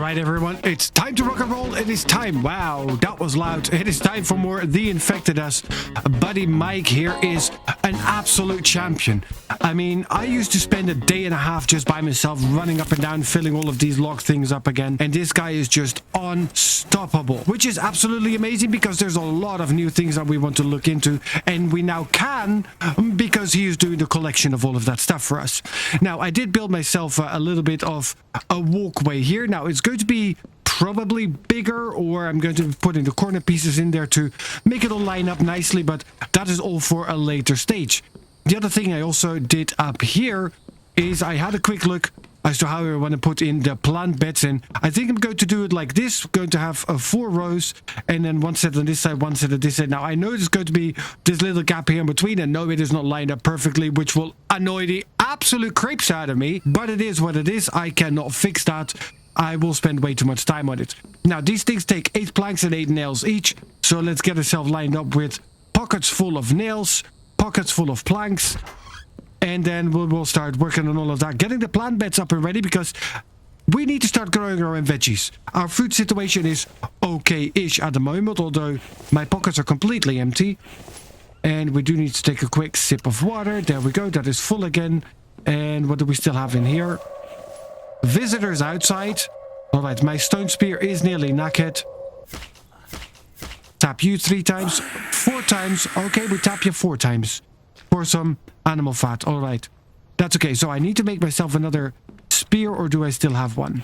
right, everyone, it's time to rock and roll. It is time. Wow, that was loud. It is time for more The Infected Us. Buddy Mike here is an absolute champion. I mean, I used to spend a day and a half just by myself running up and down, filling all of these locked things up again. And this guy is just unstoppable, which is absolutely amazing because there's a lot of new things that we want to look into. And we now can because he is doing the collection of all of that stuff for us. Now, I did build myself a little bit of a walkway here. Now, it's going to be probably bigger, or I'm going to be putting the corner pieces in there to make it all line up nicely, but that is all for a later stage. The other thing I also did up here is I had a quick look as to how I want to put in the plant beds, and I think I'm going to do it like this. I'm going to have 4 rows, and then one set on this side, one set on this side. Now, I know there's going to be this little gap here in between, and no, it is not lined up perfectly, which will annoy the absolute crapes out of me, but it is what it is. I cannot fix that. I will spend way too much time on it. Now, these things take 8 planks and 8 nails each, so let's get ourselves lined up with pockets full of nails, pockets full of planks, and then we'll start working on all of that, getting the plant beds up and ready, because we need to start growing our own veggies. Our food situation is okay-ish at the moment, although my pockets are completely empty. And we do need to take a quick sip of water. There we go, that is full again. And what do we still have in here? Visitors outside. Alright, my stone spear is nearly knackered. Tap you 3 times, 4 times. Okay, we tap you 4 times for some animal fat. Alright, that's okay. So I need to make myself another spear, or do I still have one?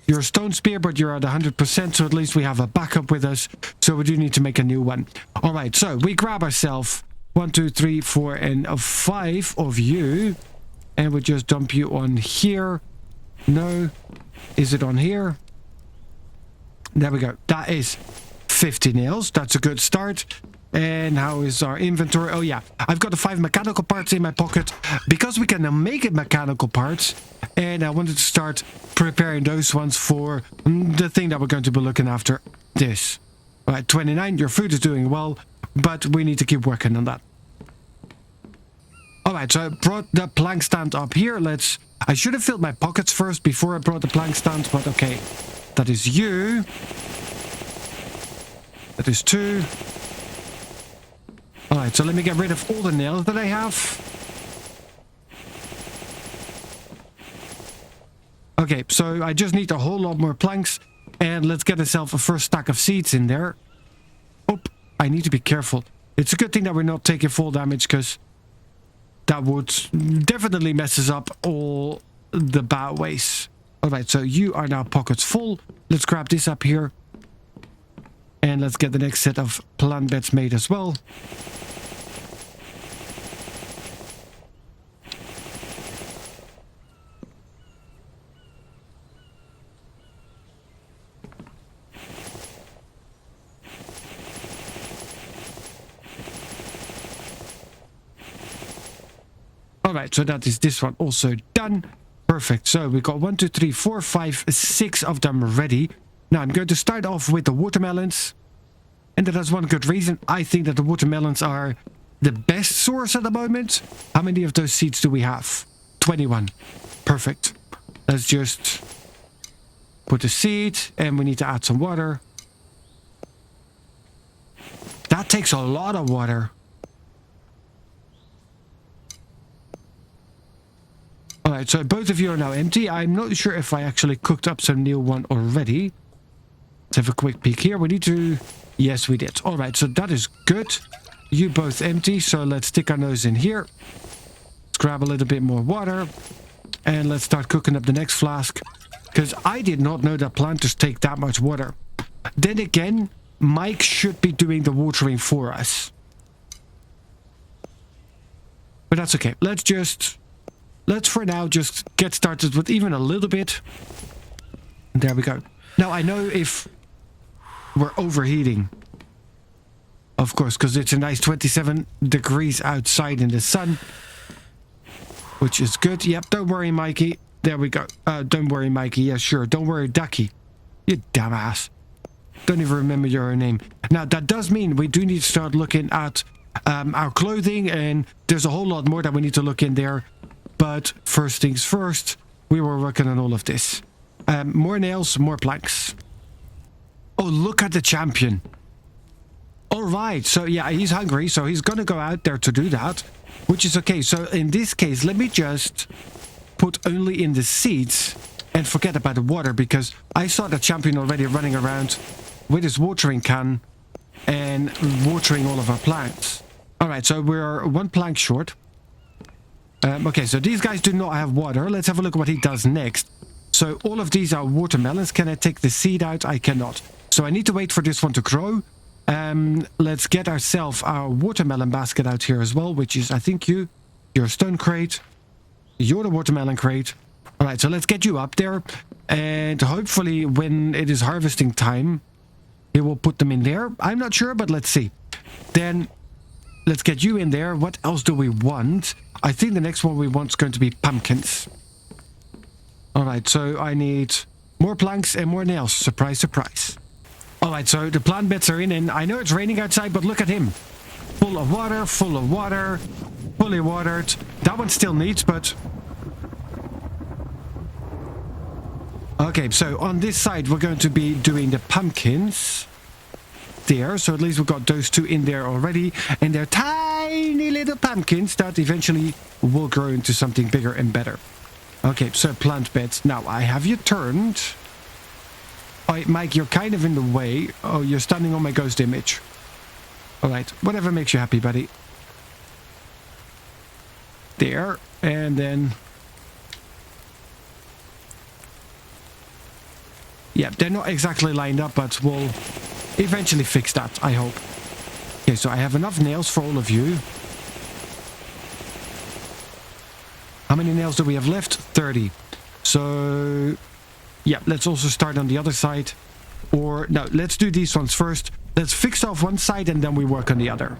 You're a stone spear, but you're at 100%, so at least we have a backup with us. So we do need to make a new one. Alright, so we grab ourselves 1, 2, 3, 4, and 5 of you. And we just dump you on here. No. Is it on here? There we go. That is 50 nails. That's a good start. And how is our inventory? Oh, yeah. I've got the 5 mechanical parts in my pocket because we can now make it mechanical parts. And I wanted to start preparing those ones for the thing that we're going to be looking after. This. All right, 29. Your food is doing well, but we need to keep working on that. Alright, so I brought the plank stand up here. I should have filled my pockets first before I brought the plank stand, but okay. That is you. That is 2. Alright, so let me get rid of all the nails that I have. Okay, so I just need a whole lot more planks. And let's get ourselves a first stack of seeds in there. Oh, I need to be careful. It's a good thing that we're not taking full damage, because that would definitely messes up all the bad ways. Alright, so you are now pockets full. Let's grab this up here. And let's get the next set of plant beds made as well. Alright, so that is this one also done. Perfect. So we got 1, 2, 3, 4, 5, 6 of them ready. Now I'm going to start off with the watermelons. And that has one good reason. I think that the watermelons are the best source at the moment. How many of those seeds do we have? 21. Perfect. Let's just put a seed, and we need to add some water. That takes a lot of water. Alright, so both of you are now empty. I'm not sure if I actually cooked up some new one already. Let's have a quick peek here. We need to... Yes, we did. Alright, so that is good. You both empty, so let's stick our nose in here. Let's grab a little bit more water. And let's start cooking up the next flask. Because I did not know that planters take that much water. Then again, Mike should be doing the watering for us. But that's okay. Let's for now just get started with even a little bit. There we go. Now, I know if we're overheating, of course, because it's a nice 27 degrees outside in the sun, which is good. Yep, don't worry, Mikey. There we go. Don't worry, Mikey. Yeah, sure. Don't worry, Duckie. You dumbass. Don't even remember your own name. Now, that does mean we do need to start looking at our clothing, and there's a whole lot more that we need to look in there. But first things first, we were working on all of this. More nails, more planks. Oh, look at the champion. All right, so yeah, he's hungry, so he's gonna go out there to do that, which is okay. So in this case, let me just put only in the seeds and forget about the water, because I saw the champion already running around with his watering can and watering all of our plants. All right, so we're one plank short. Okay, so these guys do not have water. Let's have a look at what he does next. So all of these are watermelons. Can I take the seed out? I cannot. So I need to wait for this one to grow. Let's get ourselves our watermelon basket out here as well, which is, I think, you're a stone crate. You're the watermelon crate. All right, so let's get you up there. And hopefully when it is harvesting time, he will put them in there. I'm not sure, but let's see. Then let's get you in there. What else do we want? I think the next one we want is going to be pumpkins. All right, so I need more planks and more nails. Surprise, surprise. All right, so the plant beds are in, and I know it's raining outside, but look at him. Full of water, fully watered. That one still needs, but... Okay, so on this side, we're going to be doing the pumpkins. There, so at least we've got those two in there already. And they're tiny little pumpkins that eventually will grow into something bigger and better. Okay, so plant beds. Now, I have you turned. Oh, Mike, you're kind of in the way. Oh, you're standing on my ghost image. All right, whatever makes you happy, buddy. There, and then... Yeah, they're not exactly lined up, but we'll eventually fix that, I hope. Okay, so I have enough nails for all of you. How many nails do we have left? 30. So... yeah, let's also start on the other side. Or, no, let's do these ones first. Let's fix off one side and then we work on the other.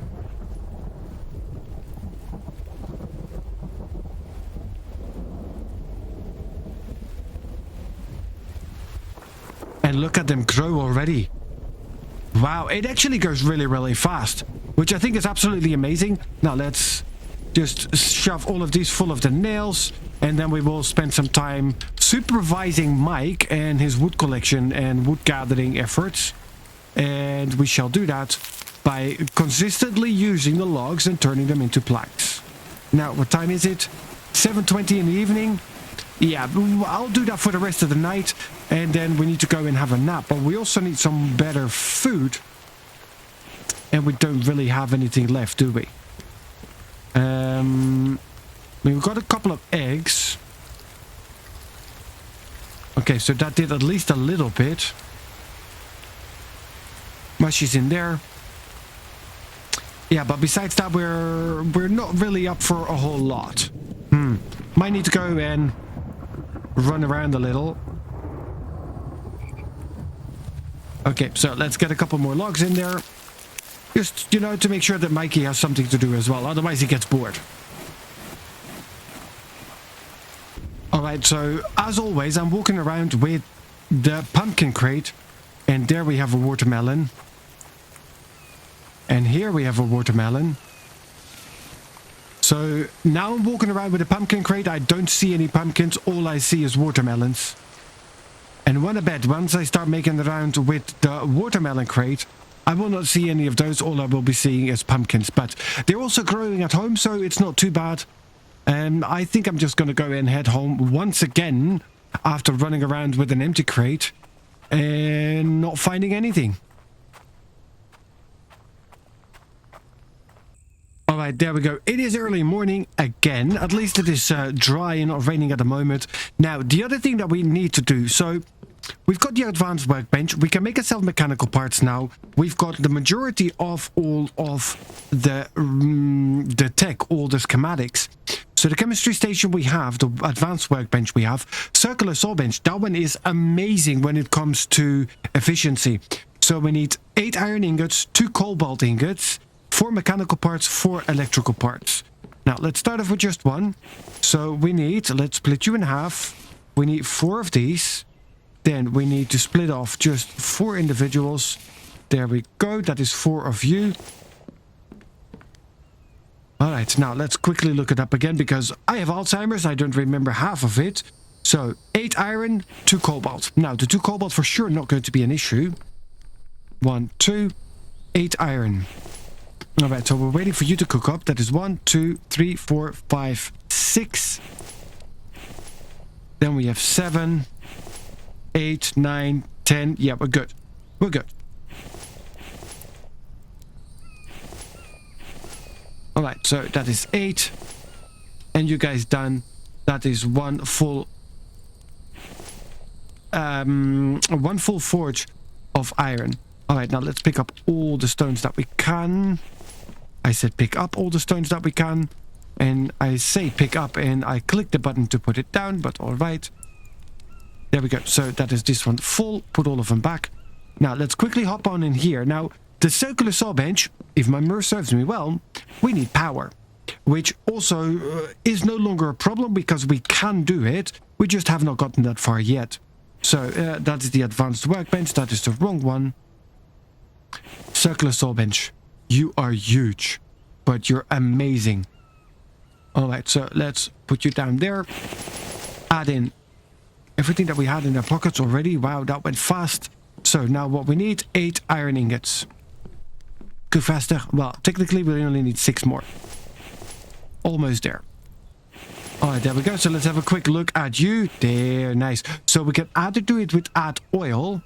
And look at them grow already. Wow, it actually goes really, really fast. Which I think is absolutely amazing. Now let's just shove all of these full of the nails. And then we will spend some time supervising Mike and his wood collection and wood gathering efforts. And we shall do that by consistently using the logs and turning them into planks. Now, what time is it? 7:20 in the evening. Yeah, I'll do that for the rest of the night. And then we need to go and have a nap. But we also need some better food. And we don't really have anything left, do we? We've got a couple of eggs. Okay, so that did at least a little bit. Mushy's in there. Yeah, but besides that, we're not really up for a whole lot. Might need to go and run around a little. Okay, so let's get a couple more logs in there. Just, you know, to make sure that Mikey has something to do as well. Otherwise he gets bored. Alright, so as always, I'm walking around with the pumpkin crate. And there we have a watermelon. And here we have a watermelon. So now I'm walking around with a pumpkin crate. I don't see any pumpkins. All I see is watermelons. And when I bet, once I start making the round with the watermelon crate, I will not see any of those. All I will be seeing is pumpkins. But they're also growing at home, so it's not too bad. And I think I'm just going to go and head home once again after running around with an empty crate and not finding anything. Alright, there we go. It is early morning again. At least it is dry and not raining at the moment. Now, the other thing that we need to do, so we've got the advanced workbench. We can make ourselves mechanical parts now. We've got the majority of all of the tech, all the schematics. So the chemistry station we have, the advanced workbench we have, circular saw bench, that one is amazing when it comes to efficiency. So we need 8 iron ingots, 2 cobalt ingots, 4 mechanical parts, 4 electrical parts. Now let's start off with just one. So we need, let's split you in half. We need 4 of these. Then we need to split off just 4 individuals. There we go, that is 4 of you. Alright, now let's quickly look it up again because I have Alzheimer's, I don't remember half of it. So 8 iron, 2 cobalt. Now the 2 cobalt for sure not going to be an issue. 1, 2, 8 iron. All right, so we're waiting for you to cook up. That is 1, 2, 3, 4, 5, 6. Then we have 7, 8, 9, 10. Yeah, we're good. We're good. All right, so that is 8. And you guys done. That is one full forge of iron. All right, now let's pick up all the stones that we can. I said pick up all the stones that we can. And I say pick up and I click the button to put it down, but all right. There we go. So that is this one full. Put all of them back. Now let's quickly hop on in here. Now the circular saw bench, if my memory serves me well, we need power. Which also is no longer a problem because we can do it. We just have not gotten that far yet. So that is the advanced workbench. That is the wrong one. Circular saw bench. You are huge, but you're amazing. All right, so let's put you down there. Add in everything that we had in our pockets already. Wow, that went fast. So now what we need, 8 iron ingots. Go faster. Well, technically we only need 6 more. Almost there. All right, there we go. So let's have a quick look at you. There, nice. So we can either do it with add oil.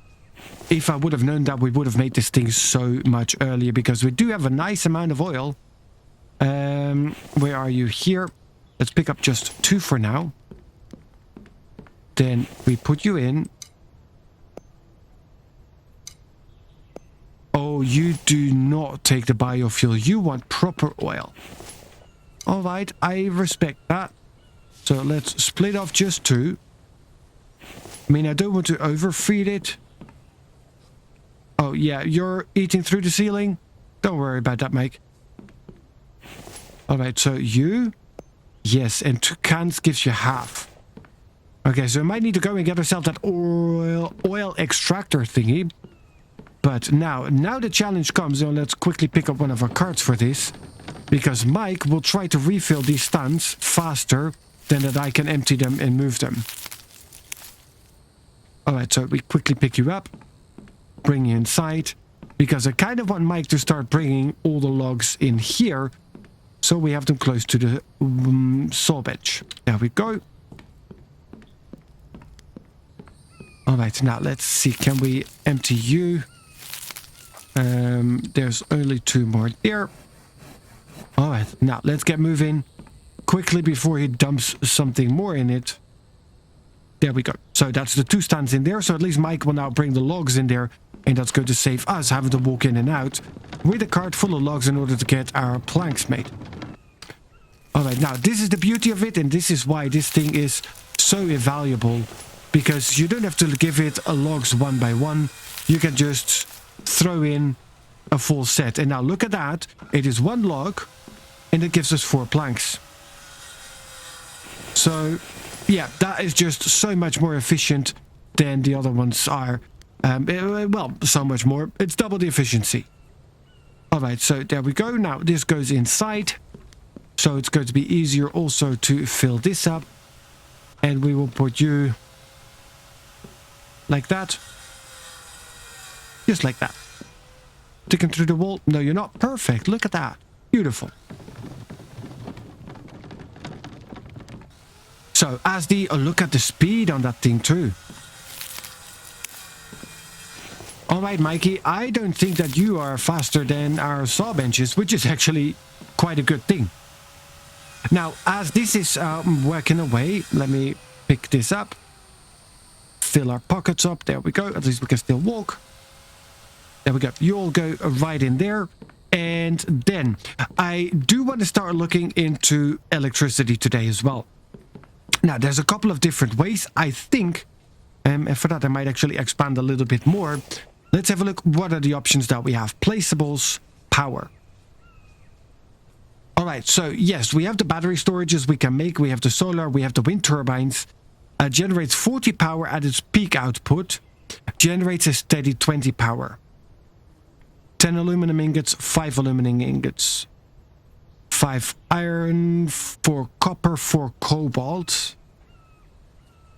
If I would have known that, we would have made this thing so much earlier because we do have a nice amount of oil. Where are you? Here. Let's pick up just 2 for now. Then we put you in. Oh, you do not take the biofuel. You want proper oil. All right, I respect that. So let's split off just 2. I mean, I don't want to overfeed it. Oh, yeah, you're eating through the ceiling. Don't worry about that, Mike. All right, so you. Yes, and 2 cans gives you half. Okay, so we might need to go and get ourselves that oil extractor thingy. But now the challenge comes. So let's quickly pick up one of our cards for this. Because Mike will try to refill these stands faster than that I can empty them and move them. Alright, so we quickly pick you up. Bring you inside. Because I kind of want Mike to start bringing all the logs in here. So we have them close to the saw bench. There we go. Alright, now let's see. Can we empty you? There's only 2 more there. Alright, now let's get moving quickly before he dumps something more in it. There we go. So that's the 2 stands in there. So at least Mike will now bring the logs in there. And that's going to save us having to walk in and out with a cart full of logs in order to get our planks made. Alright, now this is the beauty of it. And this is why this thing is so invaluable. Because you don't have to give it logs one by one. You can just throw in a full set. And now look at that. It is 1 log. And it gives us 4 planks. So, yeah, that is just so much more efficient than the other ones are. Well, so much more. It's double the efficiency. Alright, so there we go. Now, this goes inside. So it's going to be easier also to fill this up. And we will put you like that. Just like that. Sticking through the wall. No, you're not. Perfect. Look at that. Beautiful. So, as the... Oh, look at the speed on that thing, too. Alright, Mikey. I don't think that you are faster than our saw benches, which is actually quite a good thing. Now, as this is working away, let me pick this up. Fill our pockets up. There we go. At least we can still walk. There we go. You all go right in there. And then, I do want to start looking into electricity today as well. Now, there's a couple of different ways, I think. And for that, I might actually expand a little bit more. Let's have a look. What are the options that we have? Placeables, power. All right, so yes, we have the battery storages we can make. We have the solar, we have the wind turbines. Generates 40 power at its peak output. Generates a steady 20 power. 10 aluminum ingots, 5 aluminum ingots. 5 iron, 4 copper, 4 cobalt.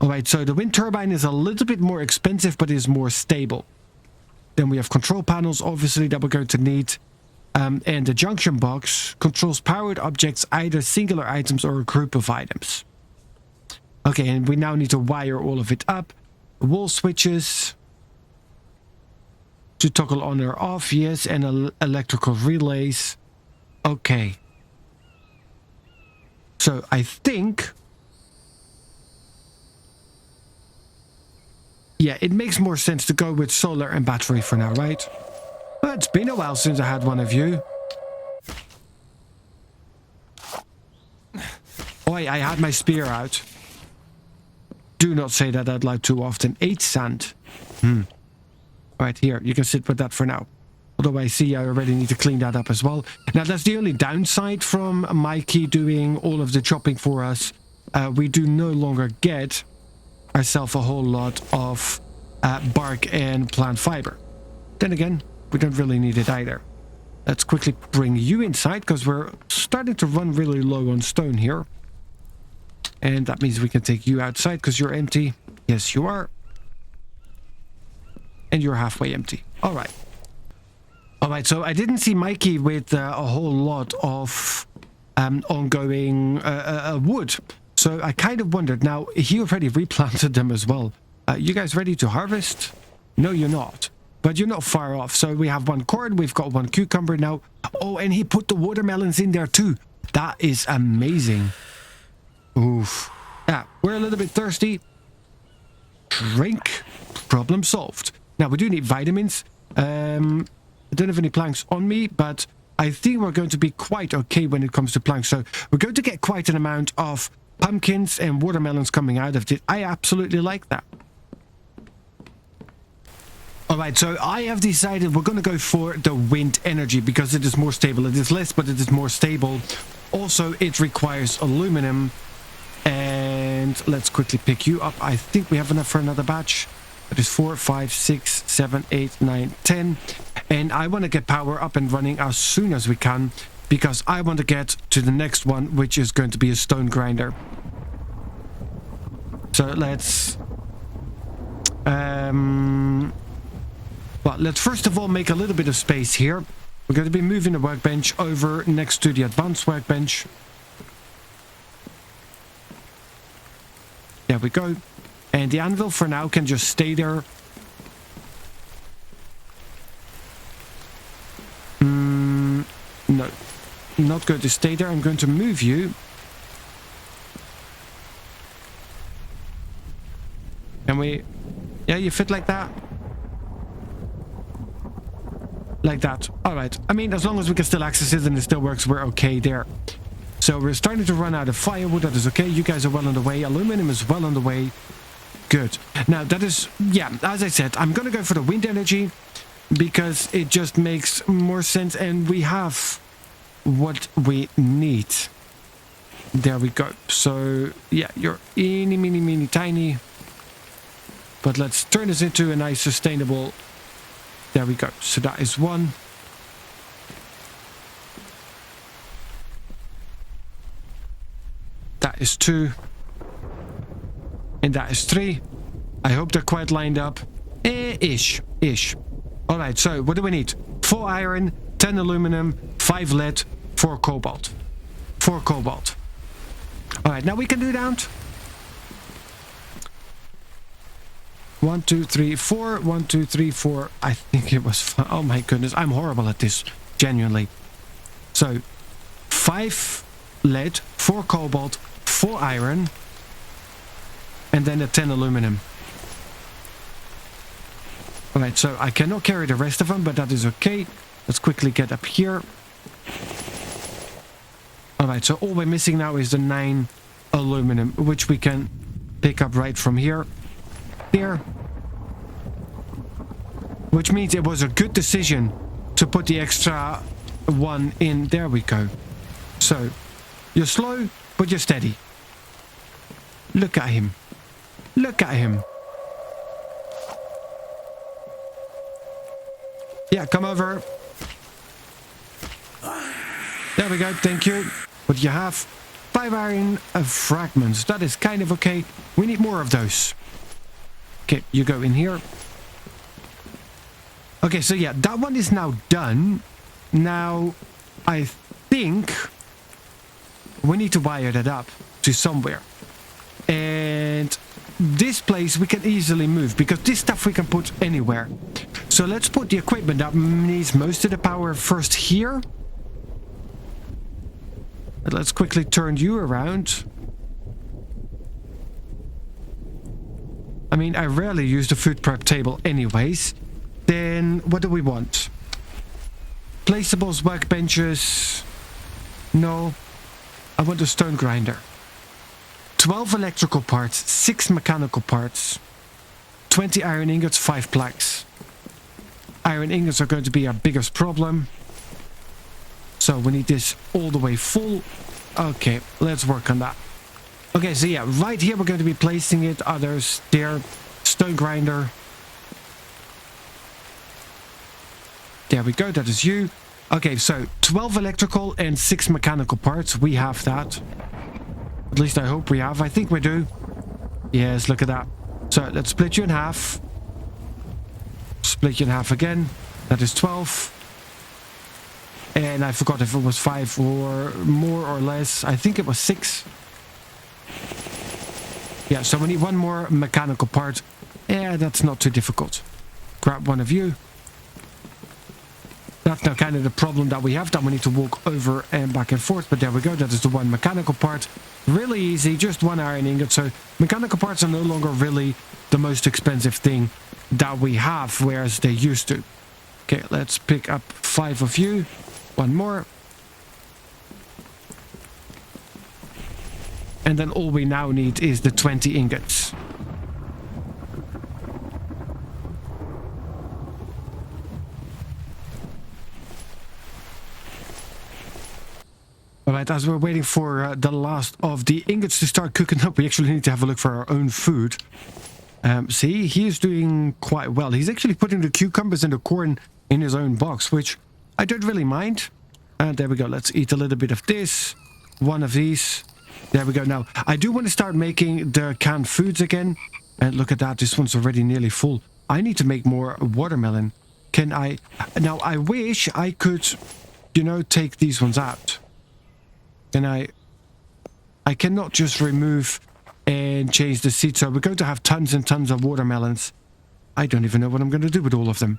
All right, so the wind turbine is a little bit more expensive, but is more stable. Then we have control panels, obviously, that we're going to need. And the junction box controls powered objects, either singular items or a group of items. Okay, and we now need to wire all of it up. Wall switches to toggle on or off, yes, and electrical relays. Okay. So I think... yeah, it makes more sense to go with solar and battery for now, right? Well, it's been a while since I had one of you. Oi, I had my spear out. Do not say that out loud too often. 8 sand. Right, here, you can sit with that for now. Although I see I already need to clean that up as well. Now, that's the only downside from Mikey doing all of the chopping for us. We do no longer get ourselves a whole lot of bark and plant fiber. Then again, we don't really need it either. Let's quickly bring you inside, because we're starting to run really low on stone here. And that means we can take you outside, because you're empty. Yes, you are. And you're halfway empty. All right. All right, so I didn't see Mikey with a whole lot of ongoing wood. So I kind of wondered. Now, he already replanted them as well. You guys ready to harvest? No, you're not. But you're not far off. So we have 1 corn. We've got 1 cucumber now. Oh, and he put the watermelons in there too. That is amazing. Oof. Yeah, we're a little bit thirsty. Drink. Problem solved. Now, we do need vitamins. I don't have any planks on me, but I think we're going to be quite okay when it comes to planks. So we're going to get quite an amount of pumpkins and watermelons coming out of it. I absolutely like that. Alright, so I have decided we're going to go for the wind energy because it is more stable. It is less, but it is more stable. Also, it requires aluminum. And let's quickly pick you up. I think we have enough for another batch. That is 4, 5, 6, 7, 8, 9, 10. And I want to get power up and running as soon as we can, because I want to get to the next one, which is going to be a stone grinder. So let's... well, let's first of all make a little bit of space here. We're going to be moving the workbench over next to the advanced workbench. There we go. And the anvil for now can just stay there. No, not going to stay there. I'm going to move you. Can we... yeah, you fit like that? Like that. Alright. I mean, as long as we can still access it and it still works, we're okay there. So we're starting to run out of firewood. That is okay. You guys are well on the way. Aluminum is well on the way. Good. Now, that is... yeah, as I said, I'm going to go for the wind energy because it just makes more sense and we have what we need. There we go. So, yeah, you're eeny, meeny, meeny, tiny. But let's turn this into a nice sustainable... there we go. So that is 1. That is 2. And that is 3. I hope they're quite lined up. Ish. Alright, so what do we need? 4 iron, 10 aluminum, 5 lead, 4 cobalt. 4 cobalt. Alright, now we can do that. 1, 2, 3, 4. 1, 2, 3, 4. I think it was... oh my goodness, I'm horrible at this. Genuinely. So, 5 lead, 4 cobalt, 4 iron, and then a 10 aluminum. Alright, so I cannot carry the rest of them, but that is okay. Let's quickly get up here. Alright, so all we're missing now is the 9 aluminum, which we can pick up right from here. Here. Which means it was a good decision to put the extra 1 in. There we go. So, you're slow, but you're steady. Look at him. Look at him. Yeah, come over. There we go, thank you. What do you have? 5 iron fragments. That is kind of okay. We need more of those. Okay, you go in here. Okay, so yeah, that one is now done. Now, I think we need to wire that up to somewhere. And this place we can easily move because this stuff we can put anywhere. So let's put the equipment that needs most of the power first here. But let's quickly turn you around. I mean, I rarely use the food prep table anyways. Then what do we want? Placeables, workbenches. No. I want a stone grinder. 12 electrical parts, 6 mechanical parts, 20 iron ingots, 5 planks. Iron ingots are going to be our biggest problem. So we need this all the way full. Okay, let's work on that. Okay, so yeah, right here we're going to be placing it. Others there. Stone grinder. There we go, that is you. Okay, so 12 electrical and 6 mechanical parts. We have that. At least I hope we have. I think we do. Yes, look at that. So let's split you in half. Split you in half again. That is 12. And I forgot if it was 5 or more or less. I think it was 6. Yeah, so we need one more mechanical part. Yeah, that's not too difficult. Grab one of you. That's now kind of the problem that we have, that we need to walk over and back and forth. But there we go, that is the one mechanical part. Really easy, just 1 iron ingot. So mechanical parts are no longer really the most expensive thing that we have, whereas they used to. Okay, let's pick up 5 of you. One more. And then all we now need is the 20 ingots. Alright, as we're waiting for the last of the ingots to start cooking up, we actually need to have a look for our own food. See, he is doing quite well. He's actually putting the cucumbers and the corn in his own box, which I don't really mind. And there we go. Let's eat a little bit of this. One of these. There we go. Now, I do want to start making the canned foods again. And look at that. This one's already nearly full. I need to make more watermelon. Can I... Now, I wish I could, you know, take these ones out. And I cannot just remove and change the seed. So we're going to have tons and tons of watermelons. I don't even know what I'm going to do with all of them.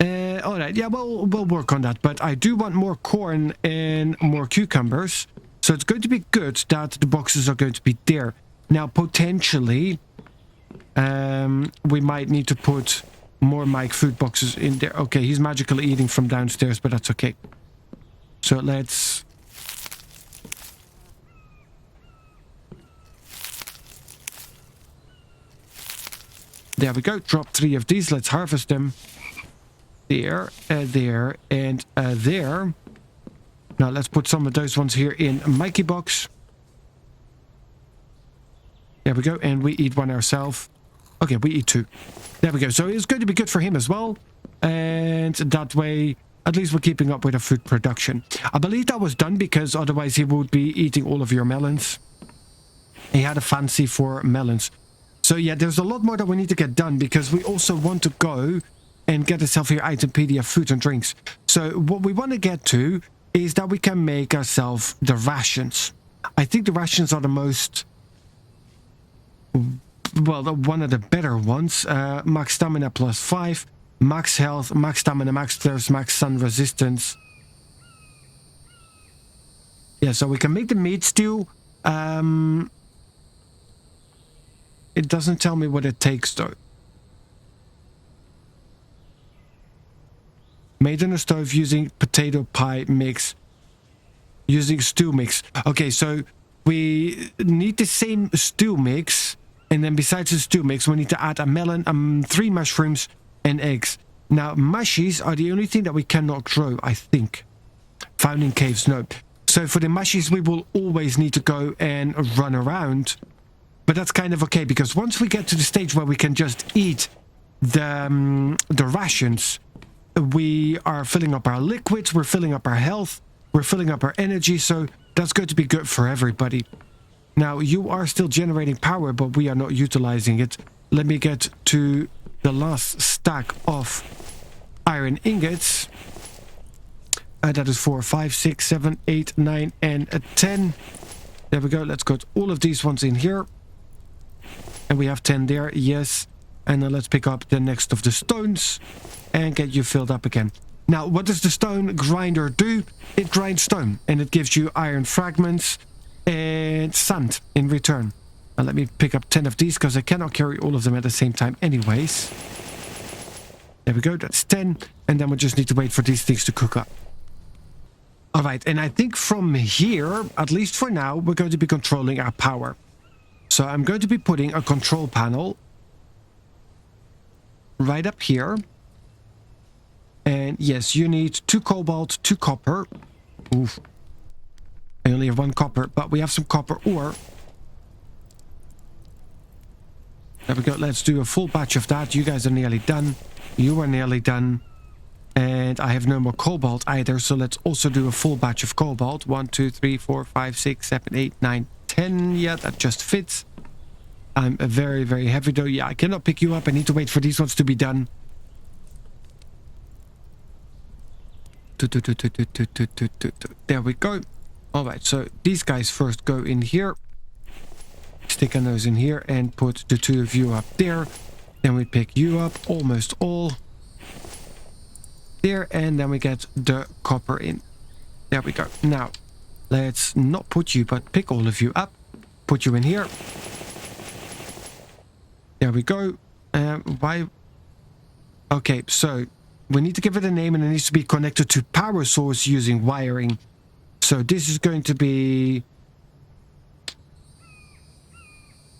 Alright, yeah, we'll work on that. But I do want more corn and more cucumbers. So it's going to be good that the boxes are going to be there. Now, potentially, we might need to put more Mike food boxes in there. Okay, he's magically eating from downstairs, but that's okay. So let's... There we go. Drop 3 of these. Let's harvest them. There, there, and there. Now let's put some of those ones here in a Mikey box. There we go. And we eat one ourselves. Okay, we eat 2. There we go. So it's going to be good for him as well. And that way... At least we're keeping up with the food production. I believe that was done because otherwise he would be eating all of your melons. He had a fancy for melons. So yeah, there's a lot more that we need to get done because we also want to go and get ourselves here Itempedia food and drinks. So what we want to get to is that we can make ourselves the rations. I think the rations are the most... Well, one of the better ones. Max stamina plus 5. Max health, max stamina, max thirst, max sun resistance. Yeah, so we can make the meat stew. It doesn't tell me what it takes, though. Made on a stove using potato pie mix. Using stew mix. Okay, so we need the same stew mix. And then besides the stew mix, we need to add a melon, 3 mushrooms, and eggs. Now, mushies are the only thing that we cannot grow, I think. Found in caves, no. So for the mushies, we will always need to go and run around. But that's kind of okay, because once we get to the stage where we can just eat the rations, we are filling up our liquids, we're filling up our health, we're filling up our energy, so That's going to be good for everybody. Now, you are still generating power, but we are not utilizing it. Let me get to the last stack of iron ingots. That is 4, 5, 6, 7, 8, 9, and 10. There we go. Let's put all of these ones in here. And we have 10 there. Yes. And then let's pick up the next of the stones and get you filled up again. Now, what does the stone grinder do? It grinds stone and it gives you iron fragments and sand in return. Now, let me pick up 10 of these because I cannot carry all of them at the same time anyways. There we go. That's 10. And then we just need to wait for these things to cook up. All right. And I think from here, at least for now, we're going to be controlling our power. So I'm going to be putting a control panel right up here. And yes, you need 2 cobalt, 2 copper. Oof. I only have 1 copper, but we have some copper ore. There we go. Let's do a full batch of that. You guys are nearly done. You are nearly done. And I have no more cobalt either, so let's also do a full batch of cobalt. 1, 2, 3, 4, 5, 6, 7, 8, 9, 10. Yeah, that just fits. I'm very, very heavy though. Yeah, I cannot pick you up. I need to wait for these ones to be done. There we go. All right, so these guys first go in here. Stick a nose in here and put the 2 of you up there. Then we pick you up, almost all. There, and then we get the copper in. There we go. Now, let's not put you, but pick all of you up. Put you in here. There we go. Why? Okay, so we need to give it a name and it needs to be connected to power source using wiring. So this is going to be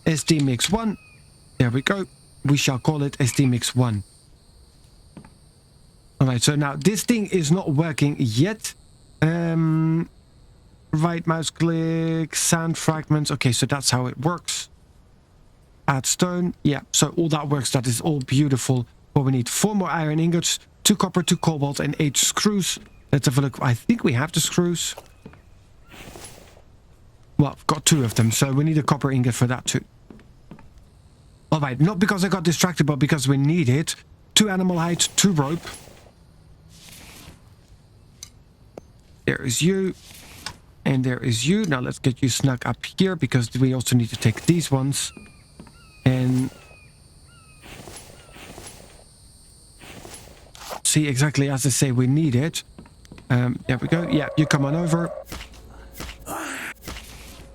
SD Mix 1. There we go. We shall call it SD Mix 1. Alright, so now this thing is not working yet. Right mouse click, sand fragments. Okay, so that's how it works. Add stone. Yeah, so all that works. That is all beautiful. But we need 4 more iron ingots, 2 copper, 2 cobalt, and 8 screws. Let's have a look. I think we have the screws. Well, I've got 2 of them, so we need a copper ingot for that too. Alright, not because I got distracted, but because we need it. 2 animal hide, 2 rope. There is you. And there is you. Now let's get you snug up here because we also need to take these ones. And see, exactly as I say, we need it. There we go. Yeah, you come on over.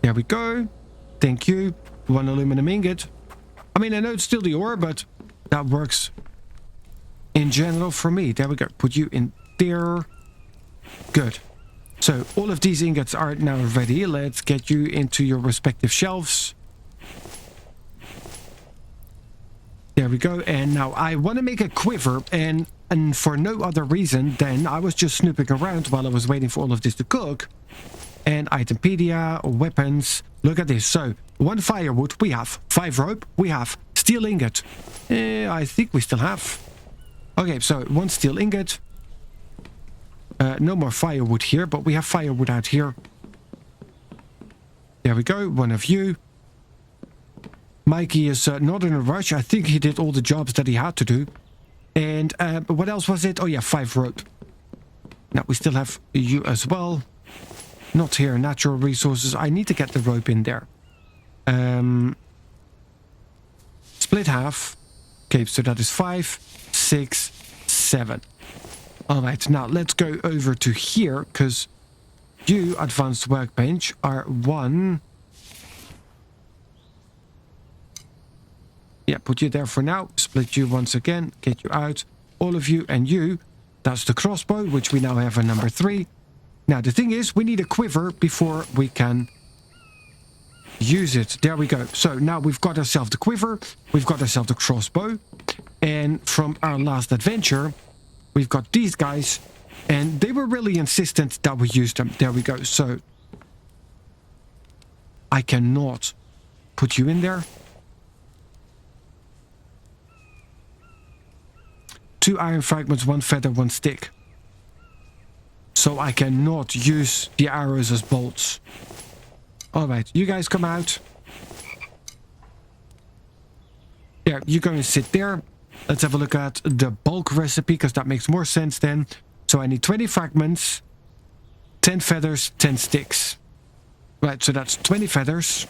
There we go. Thank you. 1 aluminum ingot. I mean, I know it's still the ore, but that works in general for me. There we go. Put you in there. Good. So all of these ingots are now ready. Let's get you into your respective shelves. There we go. And now I want to make a quiver, and for no other reason than I was just snooping around while I was waiting for all of this to cook. And Itempedia, weapons. Look at this. So 1 firewood, we have. 5 rope, we have. Steel ingot. I think we still have. Okay, so 1 steel ingot. No more firewood here, but we have firewood out here. There we go. 1 of you. Mikey is not in a rush. I think he did all the jobs that he had to do. And what else was it? Oh yeah, 5 rope. Now we still have you as well. Not here. Natural resources. I need to get the rope in there. Split half. Okay, so that is 5, 6, 7. Alright, now let's go over to here, because you, advanced workbench, are 1. Yeah, put you there for now. Split you once again. Get you out. All of you and you. That's the crossbow, which we now have a number 3. Now, the thing is, we need a quiver before we can use it. There we go. So now we've got ourselves the quiver. We've got ourselves the crossbow. And from our last adventure, we've got these guys. And they were really insistent that we use them. There we go. So I cannot put you in there. 2 iron fragments, 1 feather, 1 stick. so I cannot use the arrows as bolts. Alright, you guys come out. Yeah, you go and sit there. Let's have a look at the bulk recipe, because that makes more sense then. So I need 20 fragments, 10 feathers, 10 sticks. Right, so that's 20 feathers.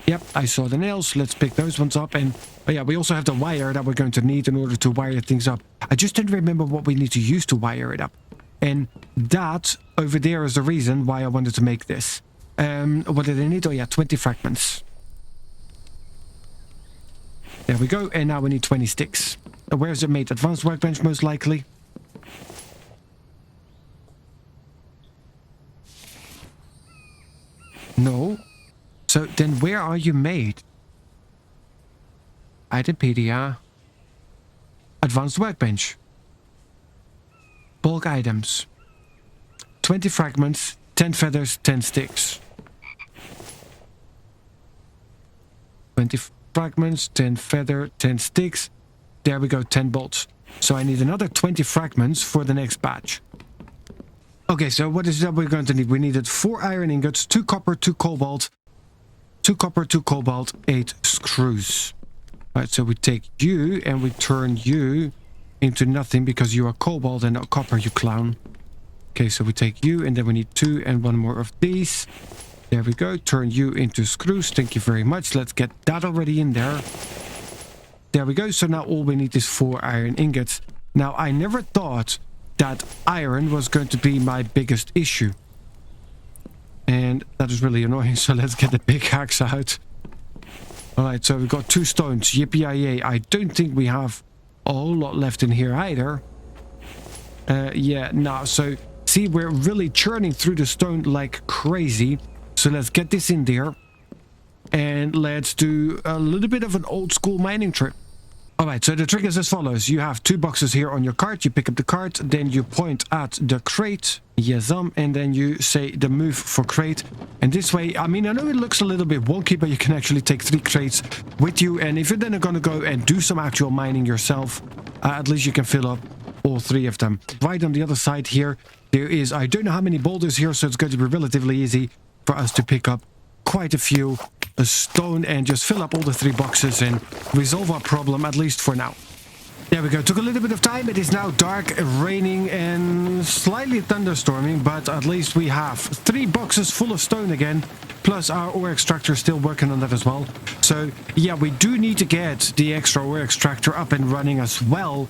Yep, I saw the nails. Let's pick those ones up. And oh yeah, we also have the wire that we're going to need in order to wire things up. I just didn't remember what we need to use to wire it up. And that over there is the reason why I wanted to make this. What did I need? Oh yeah, 20 fragments. There we go. And now we need 20 sticks. Where is it made? Advanced workbench, most likely. No. So then where are you made? Itempedia. Advanced workbench. Bulk items. 20 fragments, 10 feathers, 10 sticks. 20 fragments, 10 feather, 10 sticks. There we go, 10 bolts. So I need another 20 fragments for the next batch. Okay, so what is that we're going to need? We needed 4 iron ingots, 2 copper, 2 cobalt, 2 copper, 2 cobalt, 8 screws. Right, so we take you and we turn you into nothing because you are cobalt and not copper, you clown. Okay, so we take you and then we need 2 and 1 more of these. There we go. Turn you into screws. Thank you very much. Let's get that already in there. There we go. So now all we need is 4 iron ingots. Now, I never thought that iron was going to be my biggest issue. And that is really annoying. So let's get the pickaxe out. Alright, so we've got 2 stones. Yippee-yay. I don't think we have a whole lot left in here either. Yeah, no. So, see, we're really churning through the stone like crazy. So let's get this in there. And let's do a little bit of an old school mining trip. Alright, so the trick is as follows. You have 2 boxes here on your cart. You pick up the cart, then you point at the crate. Yes, and then you say the move for crate. And this way, I mean, I know it looks a little bit wonky, but you can actually take 3 crates with you. And if you're then going to go and do some actual mining yourself, at least you can fill up all 3 of them. Right on the other side here, there is, I don't know how many boulders here, so it's going to be relatively easy for us to pick up quite a few stone and just fill up all the 3 boxes and resolve our problem, at least for now. There we go. Took a little bit of time. It is now dark, raining and slightly thunderstorming, but at least we have 3 boxes full of stone again, plus our ore extractor still working on that as well. So yeah, we do need to get the extra ore extractor up and running as well.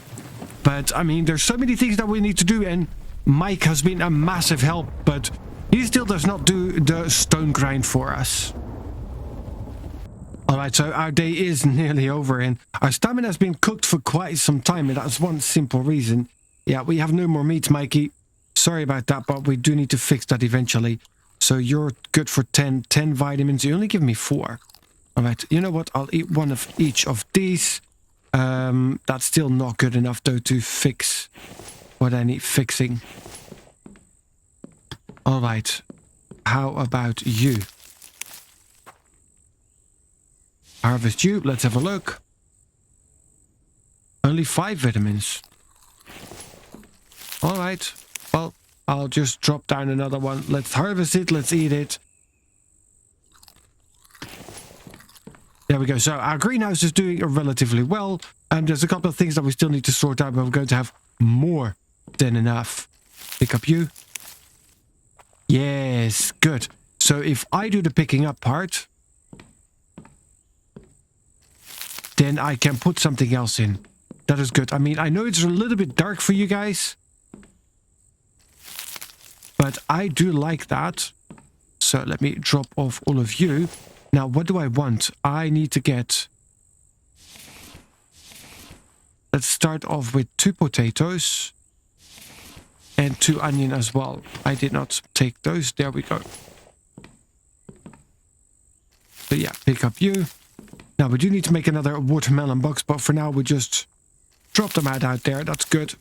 But I mean, there's so many things that we need to do, and Mike has been a massive help, but he still does not do the stone grind for us. Alright, so our day is nearly over and our stamina has been cooked for quite some time, and that's one simple reason. Yeah, we have no more meat, Mikey. Sorry about that, but we do need to fix that eventually. So you're good for 10 vitamins. You only give me 4. Alright, you know what? I'll eat 1 of each of these. That's still not good enough, though, to fix what I need fixing. Alright, how about you? Harvest you. Let's have a look. Only 5 vitamins. Alright. Well, I'll just drop down another one. Let's harvest it. Let's eat it. There we go. So our greenhouse is doing relatively well. There's a couple of things that we still need to sort out, but we're going to have more than enough. Pick up you. Yes, good. So if I do the picking up part, then I can put something else in. That is good. I mean, I know it's a little bit dark for you guys, but I do like that. So let me drop off all of you. Now, what do I want? I need to get... Let's start off with 2 potatoes and 2 onion as well. I did not take those. There we go. So yeah, pick up you. Now, we do need to make another watermelon box, but for now, we just drop them out there. That's good.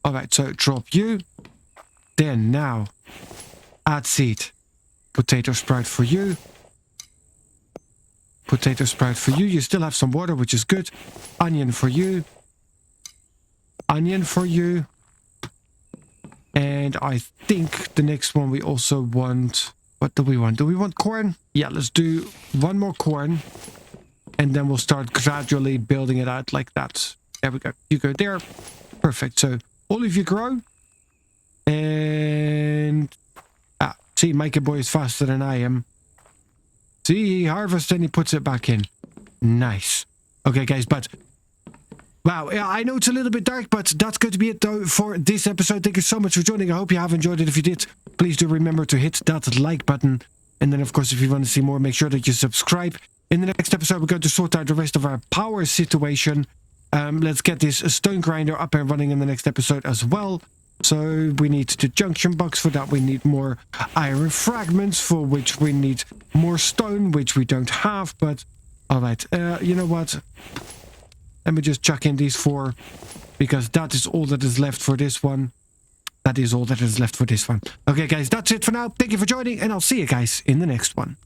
Alright, so drop you. Then, now, add seed. Potato sprout for you. Potato sprout for you. You still have some water, which is good. Onion for you. Onion for you. And I think the next one we also want... What do we want? Do we want corn? Yeah, let's do one more corn. And then we'll start gradually building it out like that. There we go. You go there. Perfect. So all of you grow. And... see, Mikey boy is faster than I am. See, he harvests and he puts it back in. Nice. Okay, guys, but... Wow, yeah, I know it's a little bit dark, but that's going to be it, though, for this episode. Thank you so much for joining. I hope you have enjoyed it. If you did, please do remember to hit that like button. And then, of course, if you want to see more, make sure that you subscribe. In the next episode, we're going to sort out the rest of our power situation. Let's get this stone grinder up and running in the next episode as well. So we need the junction box. For that, we need more iron fragments, for which we need more stone, which we don't have. But, all right, you know what? Let me just chuck in these 4, because that is all that is left for this one. That is all that is left for this one. Okay, guys, that's it for now. Thank you for joining, and I'll see you guys in the next one.